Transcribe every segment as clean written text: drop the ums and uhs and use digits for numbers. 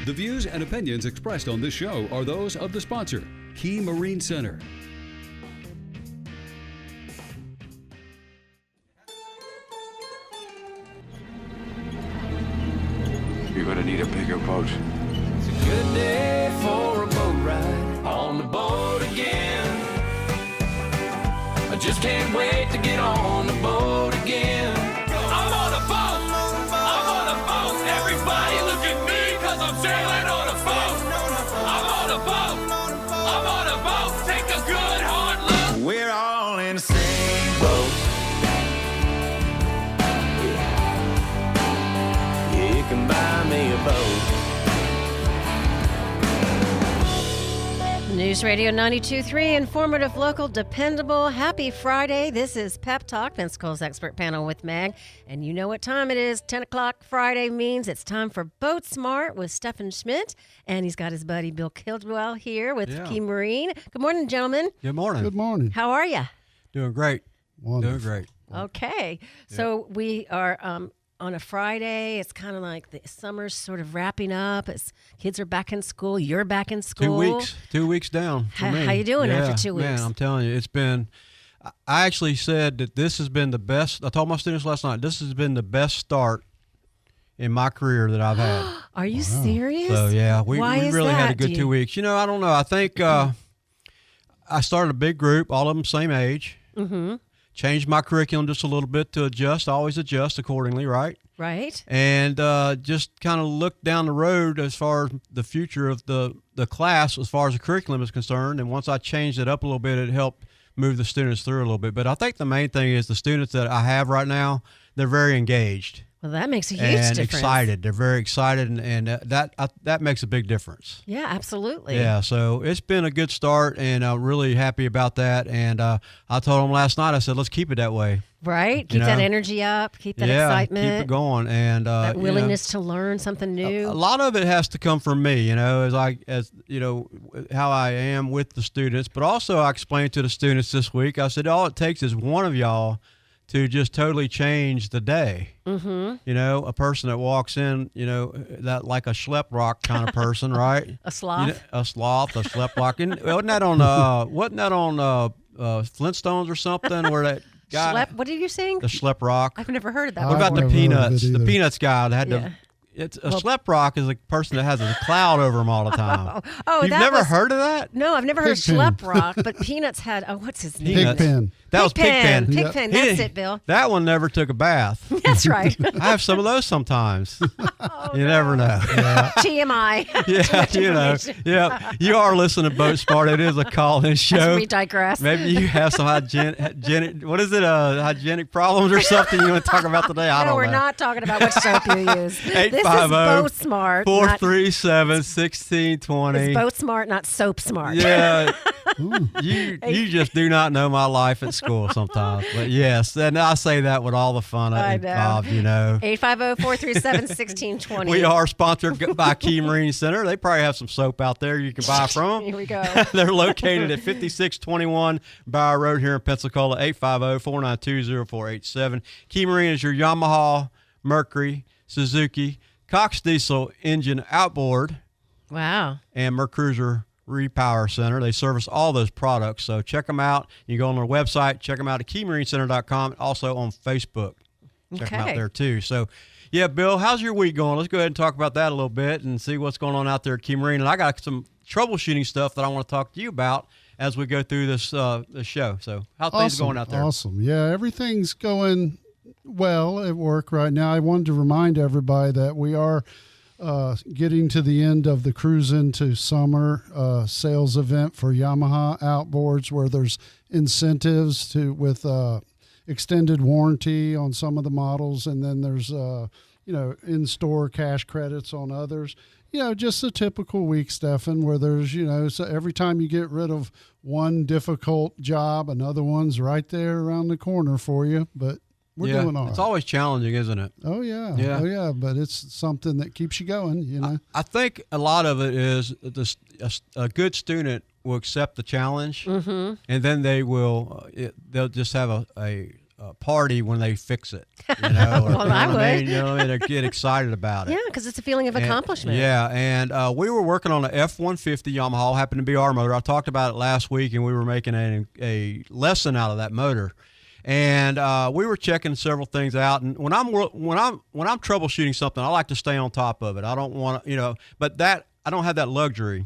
The views and opinions expressed on this show are those of the sponsor, Key Marine Center. You're gonna need a bigger boat. It's a good day for a boat ride on the boat again. I just can't wait to get on the boat again. I'm on a boat! I'm on a boat! Everybody look at me cause I'm sailing on a boat! I'm on a boat! I'm on a boat! Take a good hard look! We're all in the same boat. You can buy me a boat. News Radio 92.3, informative, local, dependable. Happy Friday. This is Pep Talk, Pensacola's expert panel with Meg. And you know what time it is. 10 o'clock Friday means it's time for BoatSmart with Stefan Schmidt. And he's got his buddy Bill Kildwell here with Key Marine. Good morning, gentlemen. Good morning. Good morning. How are you? Doing great. Wonderful. Doing great. Okay. So we are on a Friday. It's kind of like the summer's sort of wrapping up. It's kids are back in school. You're back in school. 2 weeks down for me. How you doing after 2 weeks? Man, I'm telling you, it's been, I actually said that this has been the best. I told my students last night, this has been the best start in my career that I've had. Are you serious? So, yeah, we Why really is had a that? good 2 weeks. You know, I don't know. I think I started a big group, all of them same age. Mm-hmm. Changed my curriculum just a little bit to adjust. I always adjust accordingly, right? Right. And just kind of look down the road as far as the future of the class as far as the curriculum is concerned. And once I changed it up a little bit, it helped move the students through a little bit. But I think the main thing is the students that I have right now, they're very engaged. Well, that makes a huge and difference. Excited. They're very excited, and that makes a big difference. Yeah, absolutely. Yeah, so it's been a good start, and I'm really happy about that. And I told them last night, I said, let's keep it that way. Right? Keep that energy up. Keep that excitement. Keep it going. And that willingness to learn something new. A lot of it has to come from me, you know, as you know, how I am with the students. But also I explained to the students this week, I said, all it takes is one of y'all to just totally change the day. Mm-hmm. You know, a person that walks in, you know, that like a schlep rock kind of person, right? A sloth. You know, a sloth, a schlep rock. And wasn't that on Flintstones or something where that guy? What are you saying? The schlep rock. I've never heard of that. What about the Peanuts? The Peanuts guy that had Yeah. It's a schlep rock is a person that has a cloud over him all the time. You've that never was- heard of that? No, I've never heard of Pigpen. schlep rock, but Peanuts had, what's his name? Peanuts. Pigpen. That was Pigpen. Pigpen, He that's didn't- it, Bill. That one never took a bath. That's right. I have some of those sometimes. You never know. TMI. Yeah, you know. Yeah, you are listening to BoatSmart. It is a call-in show. We digress. Maybe you have some hygienic hygienic problems or something you want to talk about today. I don't know. we're not talking about which soap you use. This is 850 BoatSmart. 437-1620. It's BoatSmart, not Soap Smart. Yeah. You just do not know my life at school sometimes. But yes, and I say that with all the fun I know. involved, you know. 850-437-1620. We are sponsored by Key Marine Center. They probably have some soap out there you can buy from them. Here we go. They're located at 5621 Bauer Road here in Pensacola, 850-492-0487. Key Marine is your Yamaha, Mercury, Suzuki, Cox Diesel engine outboard, Wow. and Mercruiser Repower Center. They service all those products, so check them out. You go on their website, check them out at keymarincenter.com, also on Facebook. Check them out there too. So, yeah, Bill, how's your week going? Let's go ahead and talk about that a little bit and see what's going on out there at Key Marine. And I got some troubleshooting stuff that I want to talk to you about as we go through this show. So, how things going out there? Awesome. Yeah, everything's going well at work right now. I wanted to remind everybody that we are getting to the end of the Cruise into Summer sales event for Yamaha outboards, where there's incentives with extended warranty on some of the models, and then there's in-store cash credits on others. You know, just a typical week, Stefan, where there's, so every time you get rid of one difficult job, another one's right there around the corner for you. But we're doing all right. It's always challenging, isn't it? Oh, yeah. Oh, yeah. But it's something that keeps you going, you know. I think a lot of it is a good student will accept the challenge, and then they'll just have a party when they fix it. You know, or, Well, I would. mean? You know what I mean? They get excited about it. Yeah, because it's a feeling of accomplishment. And we were working on an F150 Yamaha, happened to be our motor. I talked about it last week, and we were making a lesson out of that motor. And we were checking several things out. And when I'm troubleshooting something, I like to stay on top of it. I don't want to, you know, but I don't have that luxury.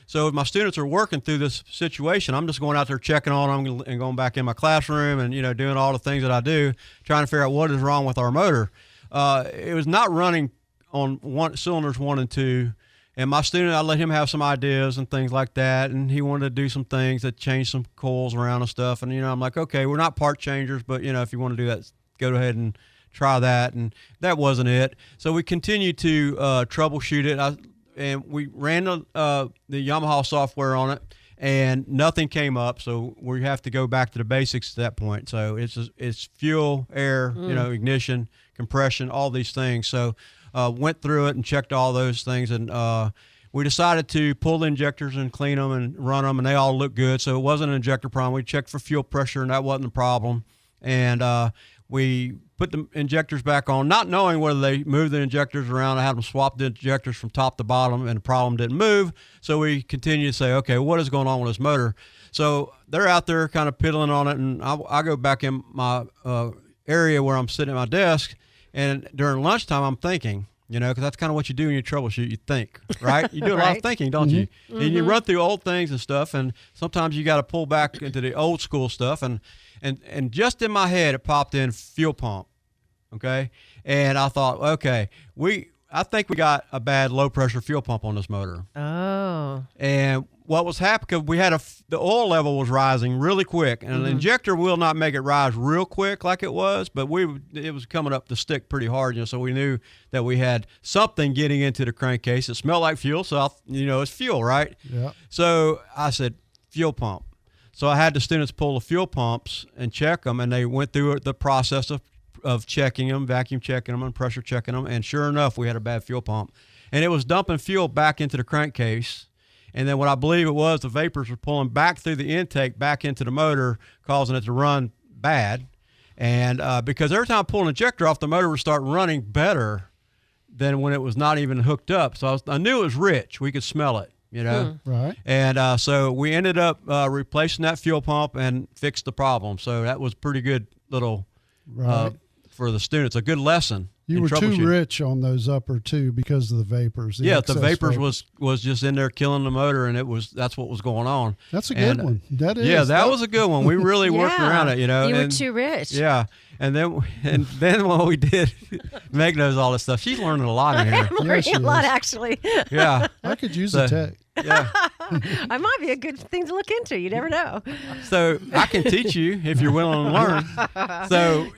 So if my students are working through this situation, I'm just going out there checking on them and going back in my classroom and, you know, doing all the things that I do, trying to figure out what is wrong with our motor. It was not running on cylinders 1 and 2. And my student, I let him have some ideas and things like that. And he wanted to do some things that change some coils around and stuff. And, you know, I'm like, okay, we're not part changers, but, you know, if you want to do that, go ahead and try that. And that wasn't it. So we continued to troubleshoot it. And we ran the Yamaha software on it, and nothing came up. So we have to go back to the basics at that point. So it's fuel, air, you know, ignition, compression, all these things. So went through it and checked all those things, and we decided to pull the injectors and clean them and run them, and they all looked good. So it wasn't an injector problem. We checked for fuel pressure, and that wasn't the problem. And we put the injectors back on, not knowing whether they moved the injectors around. I had them swap the injectors from top to bottom, and the problem didn't move. So we continued to say, okay, what is going on with this motor? So they're out there kind of piddling on it, and I go back in my area where I'm sitting at my desk, and during lunchtime I'm thinking, you know, because that's kind of what you do when you troubleshoot. You think, right? You do a lot of thinking, don't you? And you run through old things and stuff, and sometimes you got to pull back into the old school stuff. And just in my head, it popped in fuel pump, okay? And I thought, okay, I think we got a bad low-pressure fuel pump on this motor. Oh. And what was happening, because we had the oil level was rising really quick, and an injector will not make it rise real quick like it was, but it was coming up the stick pretty hard, you know, so we knew that we had something getting into the crankcase. It smelled like fuel, so it's fuel, right? Yeah. So I said, fuel pump. So I had the students pull the fuel pumps and check them, and they went through the process of checking them, vacuum checking them, and pressure checking them, and sure enough, we had a bad fuel pump. And it was dumping fuel back into the crankcase. And then what I believe it was, the vapors were pulling back through the intake back into the motor, causing it to run bad. And because every time I pull an injector off, the motor would start running better than when it was not even hooked up. So I knew it was rich. We could smell it, you know. Right. And so we ended up replacing that fuel pump and fixed the problem. So that was pretty good little for the students, a good lesson. You were too rich on those upper two because of the vapors. The vapors was just in there killing the motor, and that's what was going on. That's a good one. That is. Yeah, that was a good one. We really worked around it, you know. You were too rich. Yeah. And then when we did, Meg knows all this stuff. She's learning a lot in here. I'm learning a lot, actually. Yeah. I could use a tech. Yeah. I might be a good thing to look into. You never know. So I can teach you if you're willing to learn. So,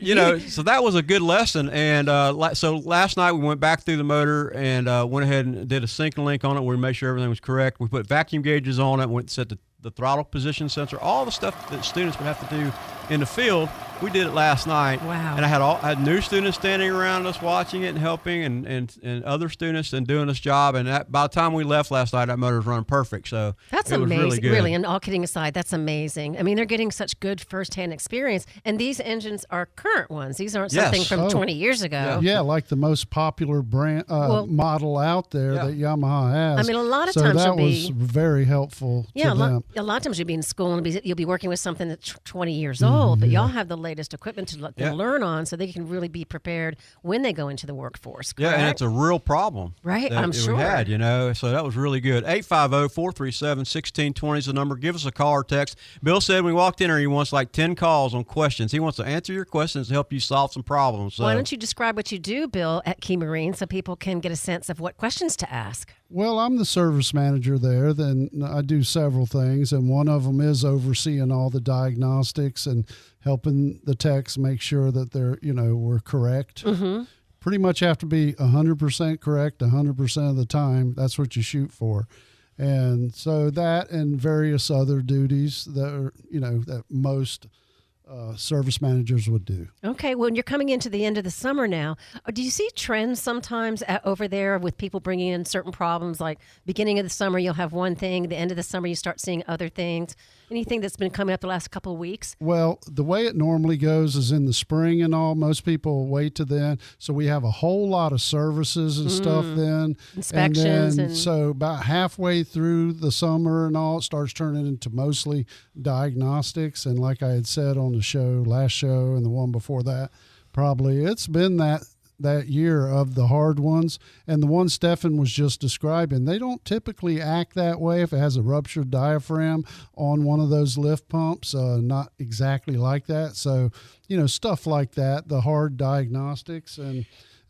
so that was a good lesson. And so last night we went back through the motor and went ahead and did a sync and link on it. We made sure everything was correct. We put vacuum gauges on it, went and set the throttle position sensor, all the stuff that students would have to do in the field. We did it last night. Wow. And I had new students standing around us watching it and helping, and other students and doing this job. And by the time we left last night, that motor was running perfect. So that's it was amazing. Really good. Really, and all kidding aside, that's amazing. I mean, they're getting such good firsthand experience. And these engines are current ones. These aren't something from 20 years ago. Yeah, like the most popular brand model out there that Yamaha has. I mean, a lot of times that was very helpful to them. A lot of times you'll be in school and you'll be working with something that's 20 years old, but y'all have the latest equipment to learn on, so they can really be prepared when they go into the workforce. Correct? Yeah, and it's a real problem. Right, I'm sure. We had, so that was really good. 850-437-1620 is the number. Give us a call or text. Bill said when we walked in here, he wants like 10 calls on questions. He wants to answer your questions and help you solve some problems. So. Why don't you describe what you do, Bill, at Key Marine, so people can get a sense of what questions to ask? Well, I'm the service manager there. Then I do several things, and one of them is overseeing all the diagnostics and helping the techs make sure that they're, we're correct. Mm-hmm. Pretty much have to be 100% correct 100% of the time. That's what you shoot for. And so that and various other duties that are, that most service managers would do. Okay, well, you're coming into the end of the summer now. Do you see trends sometimes over there with people bringing in certain problems? Like beginning of the summer, you'll have one thing. The end of the summer, you start seeing other things. Anything that's been coming up the last couple of weeks? Well, the way it normally goes is in the spring and all. Most people wait to then. So we have a whole lot of services and stuff then. Inspections. And then, so about halfway through the summer and all, it starts turning into mostly diagnostics. And like I had said on the last show and the one before that, probably it's been that year of the hard ones. And the one Stefan was just describing, they don't typically act that way if it has a ruptured diaphragm on one of those lift pumps, not exactly like that. So, stuff like that, the hard diagnostics.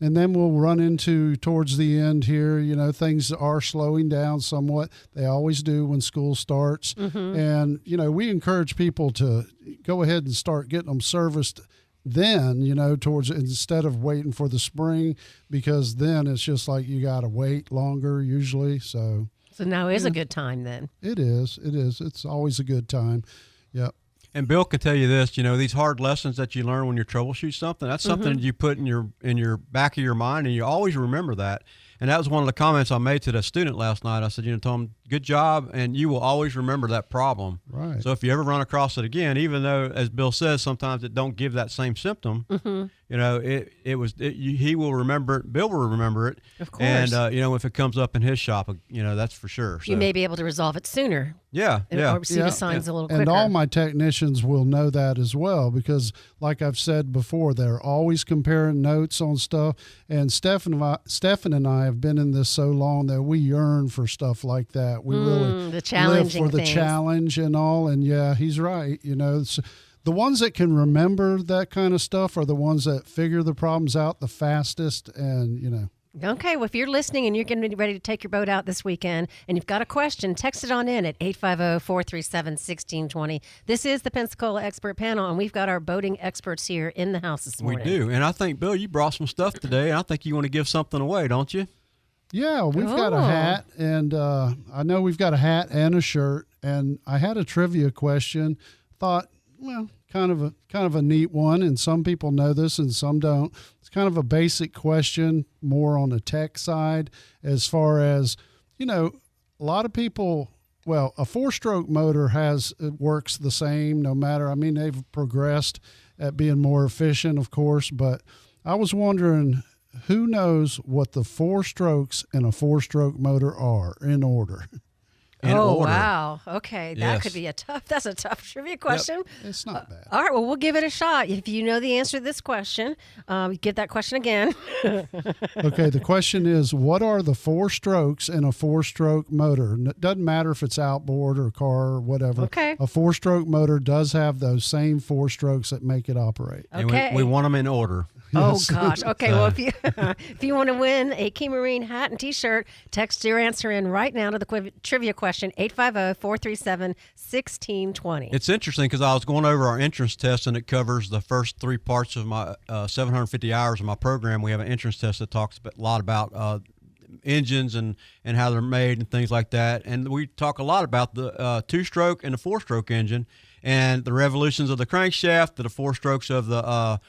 And then we'll run into towards the end here, things are slowing down somewhat. They always do when school starts. And, we encourage people to go ahead and start getting them serviced then, towards instead of waiting for the spring, because then it's just like you got to wait longer usually. So now is a good time then. It is. It's always a good time. Yep. And Bill can tell you this, these hard lessons that you learn when you troubleshoot something, that's something you put in your back of your mind, and you always remember that. And that was one of the comments I made to the student last night. I said, Tom, good job, and you will always remember that problem. Right. So if you ever run across it again, even though, as Bill says, sometimes it don't give that same symptom, he will remember it. Bill will remember it. Of course. And, if it comes up in his shop, that's for sure. So. You may be able to resolve it sooner. Yeah. Or see the signs a little quicker. And all my technicians will know that as well, because like I've said before, they're always comparing notes on stuff. And Stefan and I have been in this so long that we yearn for stuff like that. We really the challenging live for the things. Challenge and all. And yeah, he's right. The ones that can remember that kind of stuff are the ones that figure the problems out the fastest. And, Okay, well, if you're listening and you're getting ready to take your boat out this weekend and you've got a question, text it on in at 850-437-1620. This is the Pensacola Expert Panel, and we've got our boating experts here in the house this morning. We do. And I think, Bill, you brought some stuff today, and I think you want to give something away, don't you? Yeah, we've got a hat, and I know we've got a hat and a shirt, and I had a trivia question. Thought, well, kind of a neat one, and some people know this and some don't. It's kind of a basic question, more on the tech side, as far as, a lot of people, well, a four-stroke motor works the same no matter. I mean, they've progressed at being more efficient, of course, but I was wondering, who knows what the four strokes in a four-stroke motor are in order? Order. Wow. Okay. That Yes. could be that's a tough trivia question. Yep. It's not bad. All right. Well, we'll give it a shot. If you know the answer to this question, give that question again. Okay. The question is, what are the four strokes in a four-stroke motor? It doesn't matter if it's outboard or car or whatever. Okay. A four-stroke motor does have those same four strokes that make it operate. Okay. And we want them in order. Yes. Oh gosh. Okay. Well, if you want to win a Key Marine hat and T-shirt, text your answer in right now to the trivia question 850-437-1620. It's interesting because I was going over our entrance test, and it covers the first three parts of my 750 hours of my program. We have an entrance test that talks a lot about engines and how they're made and things like that. And we talk a lot about the two-stroke and the four-stroke engine, and the revolutions of the crankshaft, the four strokes of the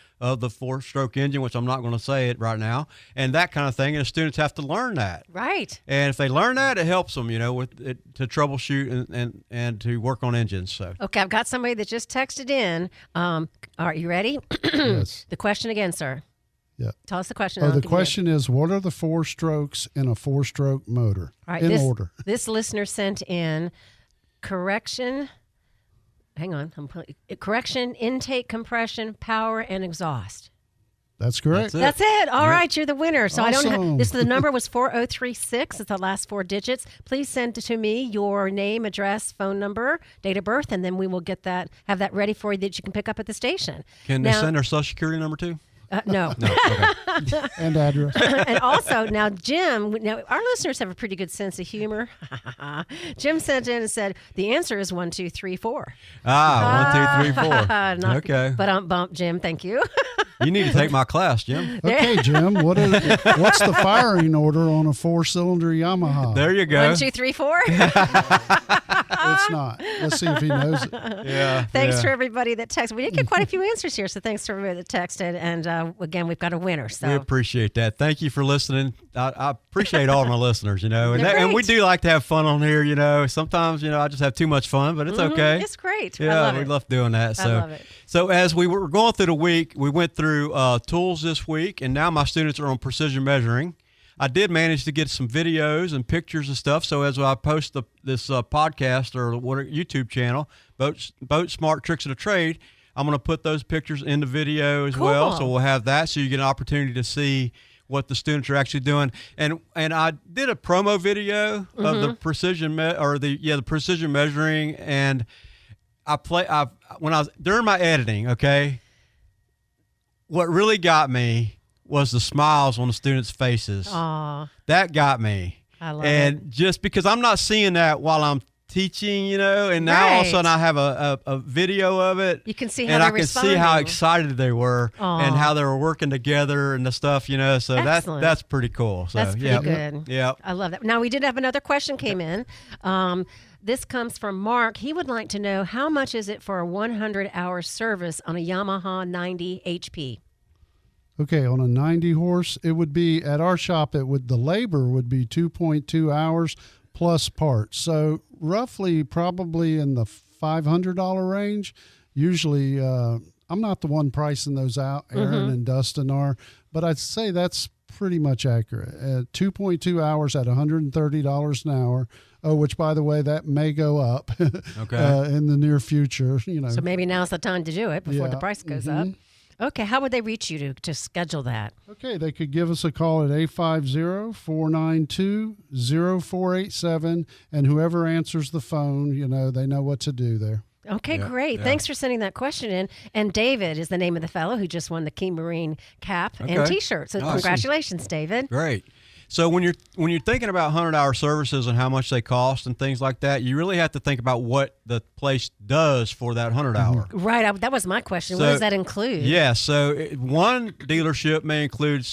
four-stroke engine, which I'm not going to say it right now, and that kind of thing. And the students have to learn that. Right. And if they learn that, it helps them, with it, to troubleshoot and to work on engines. So. Okay, I've got somebody that just texted in. All right, you ready? Yes. The question again, sir. Yeah. Tell us the question. The question is, what are the four strokes in a four-stroke motor? All right, in order. This listener sent in correction. Hang on. Correction, intake, compression, power, and exhaust. That's correct. That's it. All right, you're the winner. So Awesome. I don't have the number was 4036. It's the last four digits. Please send to me your name, address, phone number, date of birth, and then we will have that ready for you that you can pick up at the station. Can they send their social security number too? No. Okay. And address. And also, now, Jim, our listeners have a pretty good sense of humor. Jim sent in and said, the answer is 1, 2, 3, 4. 1, 2, 3, 4. Okay. But bump, Jim. Thank you. You need to take my class, Jim. Okay, Jim. What's the firing order on a four-cylinder Yamaha? There you go. 1, 2, 3, 4. it's not. Let's see if he knows it. Yeah. Thanks for everybody that texted. We did get quite a few answers here, so thanks to everybody that texted. And again, we've got a winner. So we appreciate that. Thank you for listening. I appreciate all of my listeners, They're and we great. do like to have fun on here, Sometimes, I just have too much fun, but it's okay. It's great. Yeah, I love we it. love doing that. I love it. So as we were going through the week, we went through tools this week, and now my students are on precision measuring. I did manage to get some videos and pictures and stuff. So as I post this podcast or YouTube channel, BoatSmart Tricks of the Trade, I'm going to put those pictures in the video as well. So we'll have that, so you get an opportunity to see what the students are actually doing. And I did a promo video of the precision the precision measuring, and during my editing, okay, what really got me was the smiles on the students' faces. Aw. That got me. I love and just because I'm not seeing that while I'm teaching, and now all of a sudden I have a video of it. You can see how and they're I can see how responding. excited they were and how they were working together and the stuff, so Excellent. that's pretty cool. So That's pretty good. Yeah. I love that. Now, we did have another question came in. This comes from Mark. He would like to know, how much is it for a 100-hour service on a Yamaha 90 HP? Okay, on a 90 horse, it would be at our shop. The labor would be 2.2 hours plus parts. So roughly, probably in the $500 range. Usually, I'm not the one pricing those out. Aaron and Dustin are, but I'd say that's pretty much accurate. At 2.2 hours at $130 an hour. Oh, which, by the way, that may go up in the near future. So maybe now's the time to do it before the Yeah. price goes up. Okay, how would they reach you to schedule that? Okay, they could give us a call at 850-492-0487, and whoever answers the phone, they know what to do there. Okay, great. Thanks for sending that question in. And David is the name of the fellow who just won the Key Marine cap and T-shirt. So congratulations, David. Great. So when you're thinking about 100-hour services and how much they cost and things like that, you really have to think about what the place does for that 100-hour. Right. That was my question. What does that include? Yeah. So one dealership may include,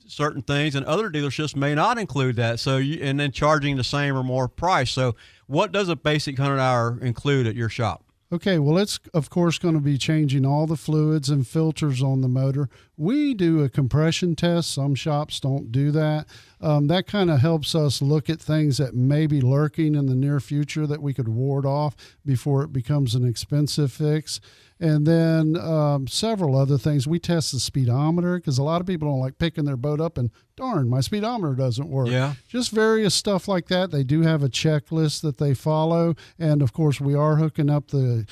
certain things, and other dealerships may not include that. So and then charging the same or more price. So what does a basic 100-hour include at your shop? Okay, well, it's, of course, going to be changing all the fluids and filters on the motor. We do a compression test. Some shops don't do that. That kind of helps us look at things that may be lurking in the near future that we could ward off before it becomes an expensive fix. And then several other things. We test the speedometer, because a lot of people don't like picking their boat up and, darn, my speedometer doesn't work. Yeah. Just various stuff like that. They do have a checklist that they follow. And, of course, we are hooking up the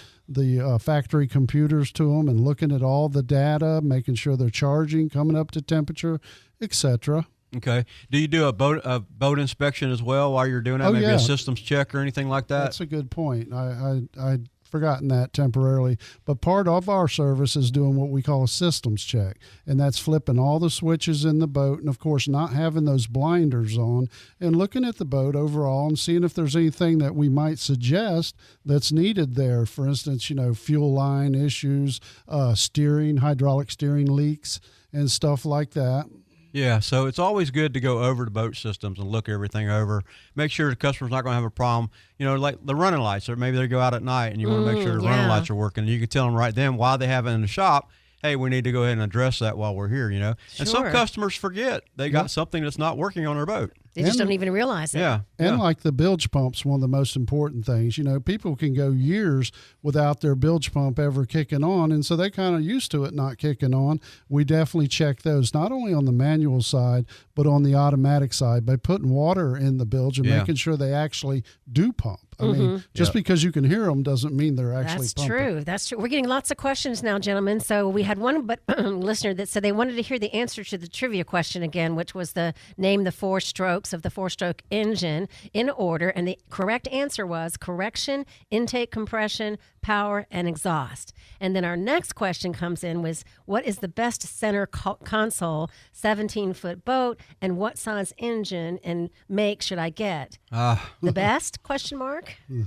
factory computers to them and looking at all the data, making sure they're charging, coming up to temperature, etc. Okay. Do you do a boat inspection as well while you're doing that? Maybe a systems check or anything like that? That's a good point. I'd forgotten that temporarily. But part of our service is doing what we call a systems check, and that's flipping all the switches in the boat and, of course, not having those blinders on and looking at the boat overall and seeing if there's anything that we might suggest that's needed there. For instance, fuel line issues, hydraulic steering leaks and stuff like that. Yeah, so it's always good to go over the boat systems and look everything over. Make sure the customer's not going to have a problem. Like the running lights, or maybe they go out at night and you want to make sure the running lights are working. You can tell them right then while they have it in the shop, hey, we need to go ahead and address that while we're here, Sure. And some customers forget they got something that's not working on their boat. They just don't even realize it. Yeah. And like the bilge pump's one of the most important things. People can go years without their bilge pump ever kicking on, and so they kind of used to it not kicking on. We definitely check those, not only on the manual side, but on the automatic side by putting water in the bilge and making sure they actually do pump. I mean, just because you can hear them doesn't mean they're actually pumping. That's true. We're getting lots of questions now, gentlemen. So we had one listener that said they wanted to hear the answer to the trivia question again, which was name the 4 strokes of the 4-stroke engine in order. And the correct answer was correction, intake, compression, power, and exhaust. And then our next question comes in was, what is the best center console 17-foot boat, and what size engine and make should I get? The best? Question mark. Mark?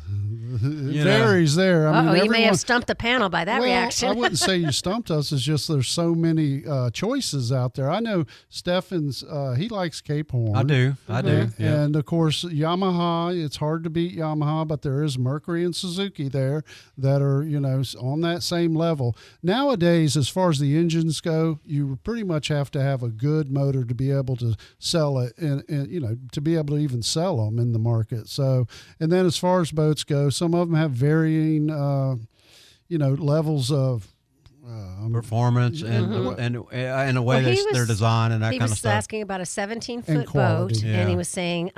It varies there. I mean, you may have stumped the panel by that reaction. I wouldn't say you stumped us. It's just there's so many choices out there. I know Stefan's, he likes Cape Horn. I do. Yeah. And, of course, Yamaha, it's hard to beat Yamaha, but there is Mercury and Suzuki there that are, on that same level. Nowadays, as far as the engines go, you pretty much have to have a good motor to be able to sell it and to be able to even sell them in the market. So, and then as far as boats go, some of them have varying, levels of performance and the way they're designed and that kind of stuff. He was asking about a 17-foot boat, and he was saying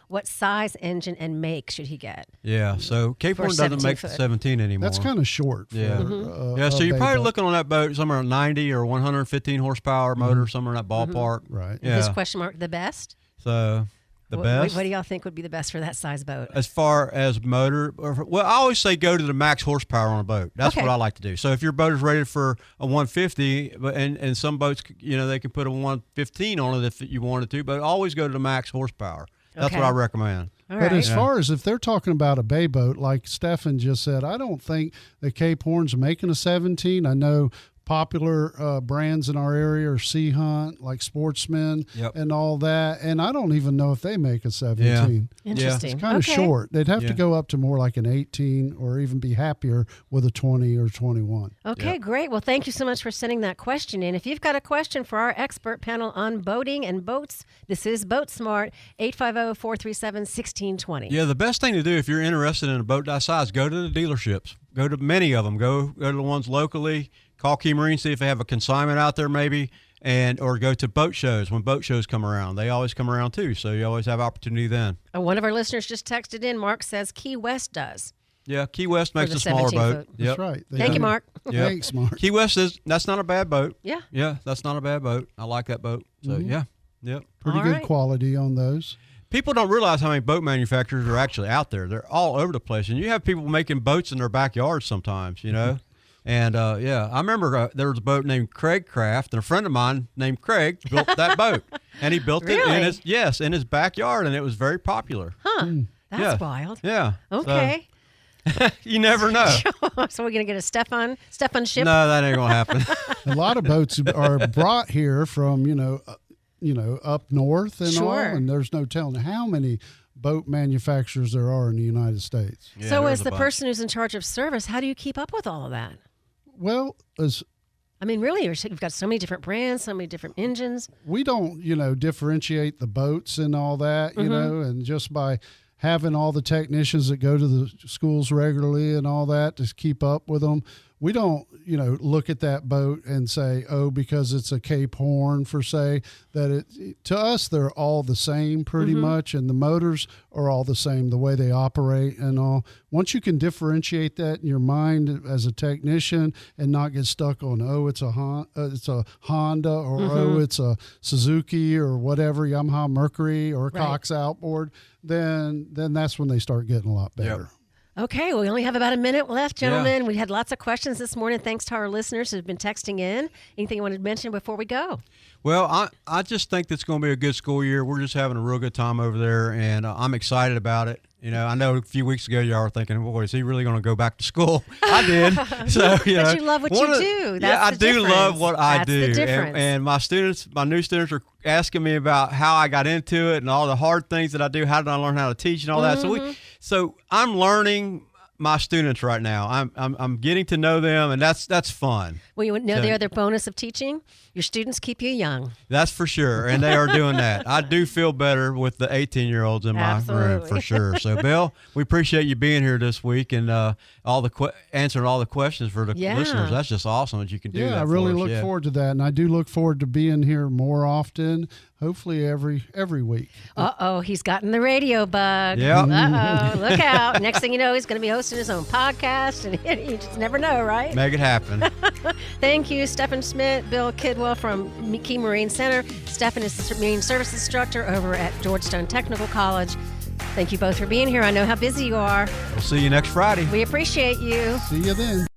what size engine and make should he get? Yeah, so Cape Horn doesn't make the 17 anymore. That's kind of short. So you're probably looking on that boat somewhere on 90 or 115 horsepower motor, somewhere in that ballpark. Right. Yeah. His question mark, the best? So... best. What do y'all think would be the best for that size boat? As far as motor, I always say go to the max horsepower on a boat. That's what I like to do. So if your boat is rated for a 150, and some boats, they can put a 115 on it if you wanted to, but always go to the max horsepower. That's what I recommend. But as far as if they're talking about a bay boat, like Stefan just said, I don't think that Cape Horn's making a 17. I know popular brands in our area are Sea Hunt, like Sportsman, and all that. And I don't even know if they make a 17. Yeah. Interesting. It's kind of short. They'd have to go up to more like an 18 or even be happier with a 20 or 21. Okay, great. Well, thank you so much for sending that question in. If you've got a question for our expert panel on boating and boats, this is BoatSmart, 850-437-1620. Yeah, the best thing to do if you're interested in a boat that size, go to the dealerships. Go to many of them. Go to the ones locally. Call Key Marine, see if they have a consignment out there maybe, or go to boat shows when boat shows come around. They always come around too, so you always have opportunity then. One of our listeners just texted in. Mark says Key West does. Yeah, Key West makes a smaller boat. That's right. Thank you, Mark. Thanks, Mark. Key West that's not a bad boat. Yeah. Yeah, that's not a bad boat. I like that boat. So Pretty good quality on those. People don't realize how many boat manufacturers are actually out there. They're all over the place, and you have people making boats in their backyards sometimes. And, I remember there was a boat named Craig Craft, and a friend of mine named Craig built that boat. And he built it in his backyard, and it was very popular. Huh. That's wild. Yeah. Okay. So, you never know. So we're going to get a Stefan ship? No, that ain't going to happen. A lot of boats are brought here from, up north and all, and there's no telling how many boat manufacturers there are in the United States. Yeah, so as the person who's in charge of service, how do you keep up with all of that? Well, really, you've got so many different brands, so many different engines. We don't, differentiate the boats and all that, and just by having all the technicians that go to the schools regularly and all that to keep up with them, we don't, look at that boat and say, because it's a Cape Horn for say that to us, they're all the same pretty much. And the motors are all the same, the way they operate and all. Once you can differentiate that in your mind as a technician and not get stuck on, it's a Honda or, it's a Suzuki or whatever, Yamaha, Mercury or a Cox Outboard, then that's when they start getting a lot better. Yep. Okay, well, we only have about a minute left, gentlemen. Yeah. We had lots of questions this morning. Thanks to our listeners who've been texting in. Anything you wanted to mention before we go? Well, I just think it's going to be a good school year. We're just having a real good time over there, and I'm excited about it. I know a few weeks ago y'all were thinking, boy, is he really going to go back to school? I did. So, but you love what you do. That's the difference. Love what I do. The difference. And my new students are asking me about how I got into it and all the hard things that I do. How did I learn how to teach and all that? So I'm learning my students right now. I'm getting to know them, and that's fun. Well, you know the other bonus of teaching? Your students keep you young. That's for sure, and they are doing that. I do feel better with the 18-year-olds in my room for sure. So, Bill, we appreciate you being here this week and answering all the questions for the listeners. That's just awesome that you can do that. Yeah, I really look forward to that, and I do look forward to being here more often. Hopefully every week. He's gotten the radio bug. Yeah. Look out. Next thing you know, he's going to be hosting his own podcast, and you just never know, right? Make it happen. Thank you, Stefan Schmidt, Bill Kidwell from Key Marine Center. Stefan is a Marine Service Instructor over at Georgetown Technical College. Thank you both for being here. I know how busy you are. We'll see you next Friday. We appreciate you. See you then.